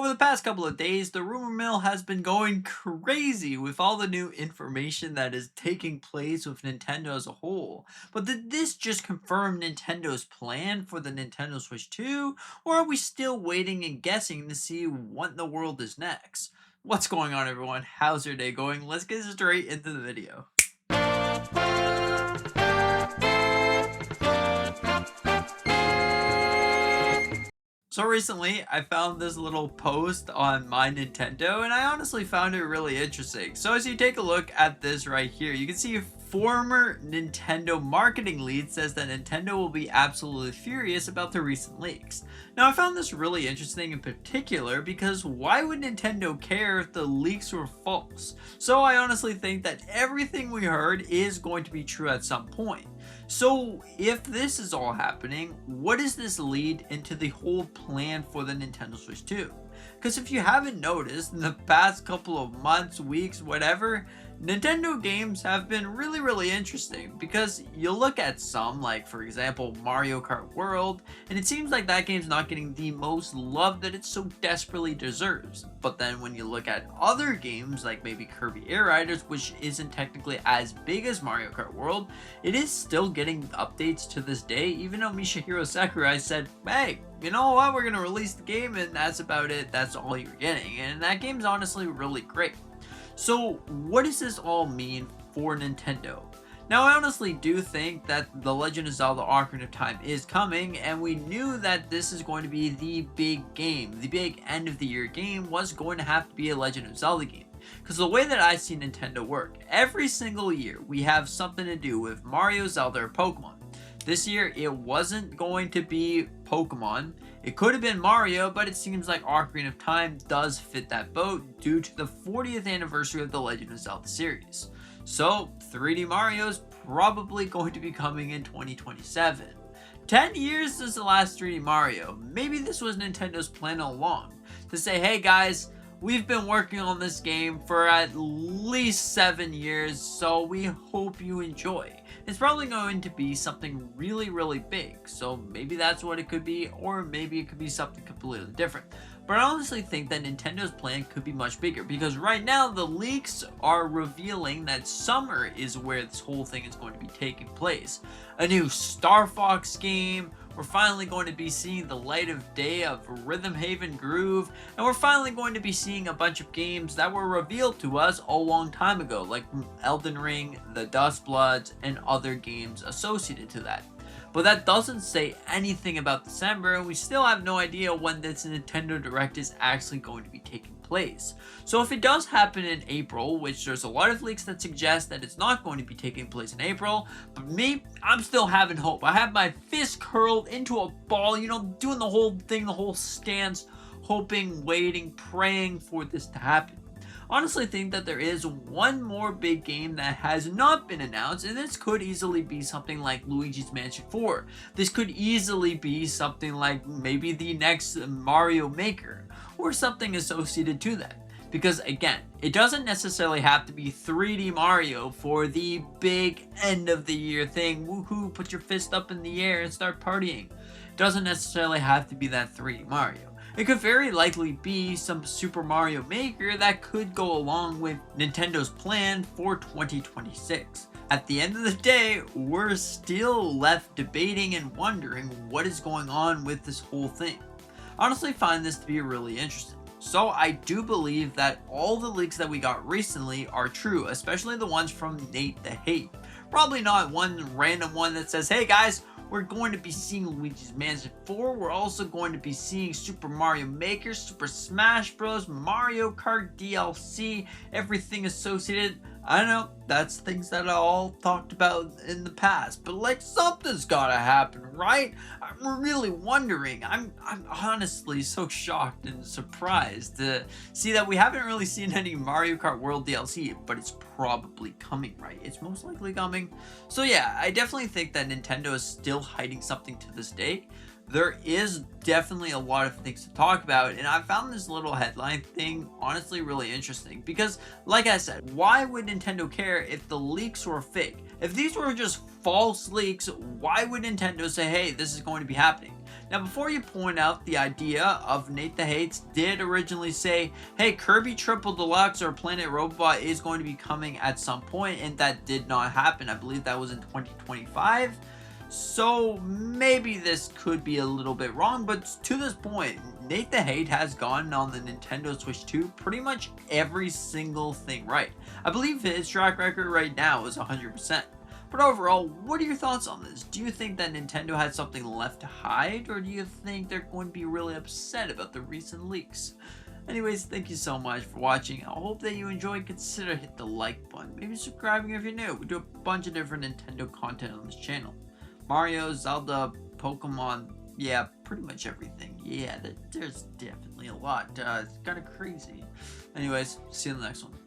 Over the past couple of days, the rumor mill has been going crazy with all the new information that is taking place with Nintendo as a whole. But did this just confirm Nintendo's plan for the Nintendo Switch 2, or are we still waiting and guessing to see what in the world is next? What's going on, everyone? How's your day going? Let's get straight into the video. So recently, I found this little post on my Nintendo, and I honestly found it really interesting. So as you take a look at this right here, you can see a former Nintendo marketing lead says that Nintendo will be absolutely furious about the recent leaks. Now, I found this really interesting in particular because why would Nintendo care if the leaks were false? So I honestly think that everything we heard is going to be true at some point. So if this is all happening, what does this lead into the whole plan for the Nintendo Switch 2? Because if you haven't noticed, in the past couple of months, weeks, whatever, Nintendo games have been really interesting because you look at some, like for example Mario Kart World, and it seems like that game's not getting the most love that it so desperately deserves. But then when you look at other games like maybe Kirby Air Riders, which isn't technically as big as Mario Kart World, it is still getting updates to this day, even though Masahiro Sakurai said, hey, you know what, we're gonna release the game and that's about it, that's all you're getting. And that game's honestly really great. So what does this all mean for Nintendo? Now, I honestly do think that The Legend of Zelda Ocarina of Time is coming, and we knew that this is going to be the big game. The big end of the year game was going to have to be a Legend of Zelda game. Because the way that I see Nintendo work, every single year we have something to do with Mario, Zelda, or Pokemon. This year, it wasn't going to be Pokemon. It could have been Mario, but it seems like Ocarina of Time does fit that boat due to the 40th anniversary of the Legend of Zelda series. So, 3D Mario is probably going to be coming in 2027. 10 years since the last 3D Mario. Maybe this was Nintendo's plan all along. To say, hey guys, we've been working on this game for at least 7 years, so we hope you enjoy. It's probably going to be something really big, so maybe that's what it could be, or maybe it could be something completely different. But I honestly think that Nintendo's plan could be much bigger, because right now the leaks are revealing that summer is where this whole thing is going to be taking place. A new Star Fox game, we're finally going to be seeing the light of day of Rhythm Haven Groove, and we're finally going to be seeing a bunch of games that were revealed to us a long time ago, like Elden Ring, the Dust Bloods, and other games associated to that. But that doesn't say anything about December, and we still have no idea when this Nintendo Direct is actually going to be taking place. So if it does happen in April, which there's a lot of leaks that suggest that it's not going to be taking place in April, but me, I'm still having hope. I have my fist curled into a ball, you know, doing the whole thing, the whole stance, hoping, waiting, praying for this to happen. Honestly think that there is one more big game that has not been announced, and this could easily be something like Luigi's Mansion 4. This could easily be something like maybe the next Mario Maker, or something associated to that. Because again, it doesn't necessarily have to be 3D Mario for the big end of the year thing. Woohoo, put your fist up in the air and start partying. It doesn't necessarily have to be that 3D Mario. It could very likely be some Super Mario Maker that could go along with Nintendo's plan for 2026. At the end of the day, we're still left debating and wondering what is going on with this whole thing. I honestly find this to be really interesting. So I do believe that all the leaks that we got recently are true, especially the ones from Nate the Hate. Probably not one random one that says, hey guys, we're going to be seeing Luigi's Mansion 4. We're also going to be seeing Super Mario Maker, Super Smash Bros, Mario Kart DLC, everything associated. I don't know, that's things that I all talked about in the past, but like something's gotta happen, right? I'm really wondering. I'm honestly so shocked and surprised to see that we haven't really seen any Mario Kart World DLC, but it's probably coming, right? It's most likely coming. So yeah, I definitely think that Nintendo is still hiding something to this day. There is definitely a lot of things to talk about, and I found this little headline thing honestly really interesting because, like I said, why would Nintendo care if the leaks were fake? If these were just false leaks, why would Nintendo say, hey, this is going to be happening? Now, before you point out the idea of Nate the Hates did originally say, hey, Kirby Triple Deluxe or Planet Robot is going to be coming at some point, and that did not happen. I believe that was in 2025. So maybe this could be a little bit wrong, but to this point, Nate the Hate has gotten on the Nintendo Switch 2 pretty much every single thing right. I believe his track record right now is 100%. But overall, what are your thoughts on this? Do you think that Nintendo had something left to hide, or do you think they're going to be really upset about the recent leaks? Anyways, thank you so much for watching. I hope that you enjoyed. Consider hit the like button, maybe subscribing if you're new. We do a bunch of different Nintendo content on this channel. Mario, Zelda, Pokemon, yeah, pretty much everything. Yeah, there's definitely a lot. It's kind of crazy. Anyways, see you in the next one.